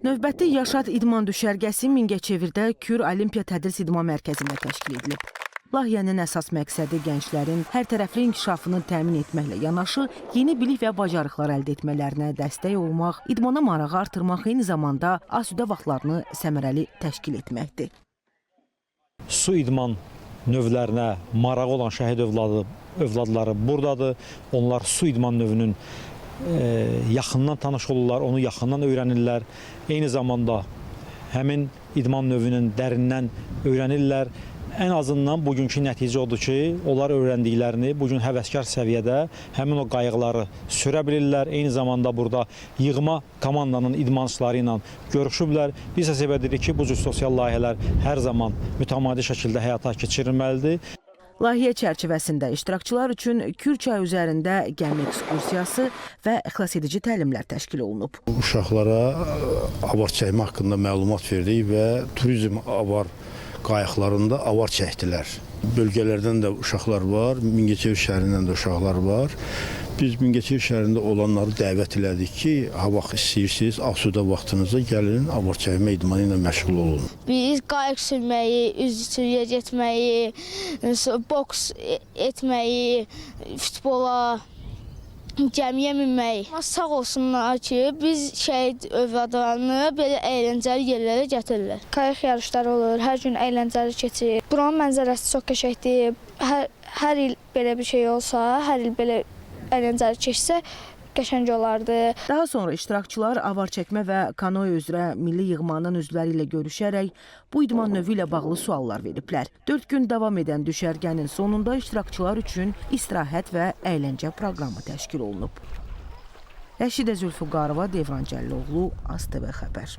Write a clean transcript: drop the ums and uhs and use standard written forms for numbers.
Növbəti Yaşad İdman düşərgəsi Mingəçevirdə Kür Olimpiya Tədris İdman Mərkəzində təşkil edilib. Layihənin əsas məqsədi gənclərin hərtərəfli inkişafını təmin etməklə yanaşı, yeni bilik və bacarıqlar əldə etmələrinə dəstək olmaq, idmana marağı artırmaq, eyni zamanda asudə vaxtlarını səmərəli təşkil etməkdir. Su idman növlərinə marağı olan şəhid övladları buradadır. Onlar su idman növünün yaxından tanış olurlar, onu yaxından öyrənirlər. Eyni zamanda həmin idman növünün dərindən öyrənirlər. Ən azından bugünkü nəticə odur ki, onlar öyrəndiklərini bugün həvəskar səviyyədə həmin o qayıqları sürə bilirlər. Eyni zamanda burada yığma komandanın idmançıları ilə görüşüblər. Biz hesab edirik ki, bu cür sosial layihələr hər zaman mütəmadi şəkildə həyata keçirilməlidir. Layihə çərçivəsində iştirakçılar üçün Kür çayı üzərində gəmi ekskursiyası və xilasedici təlimlər təşkil olunub. Uşaqlara avar çəkmə haqqında məlumat verdik və turizm avar qayıqlarında avar çəkdilər. Bölgələrdən də uşaqlar var, Mingəçevir şəhərindən də uşaqlar var. Biz Mingəçevir şəhərində olanları dəvət elədik ki, ha vaxt istəyirsiniz, asudə vaxtınızda gəlin, avar çəkmə idmanı ilə məşğul olun. Biz qayıq sürməyi, üzüçülüyə getməyi, boks etməyi, futbola, gəmiyə minməyi. Sağ olsunlar ki, biz şəhid övladlarını belə əyləncəli yerlərə gətirirlər. Qayıq yarışları olur, hər gün əyləncəli keçir. Buranın mənzərəsi çox qəşəngdir. Hər il belə bir şey olsa, hər il belə əyləncəli keçsə, qəşəng olardı. Daha sonra iştirakçılar avar çəkmə və kanoe üzrə milli yığmanın üzvləri ilə görüşərək bu idman növü ilə bağlı suallar veriblər. 4 gün davam edən düşərgənin sonunda iştirakçılar üçün istirahət və əyləncə proqramı təşkil olunub. Rəşidə Zülfüqarova, Devran Cəlloğlu, ASTV xəbər.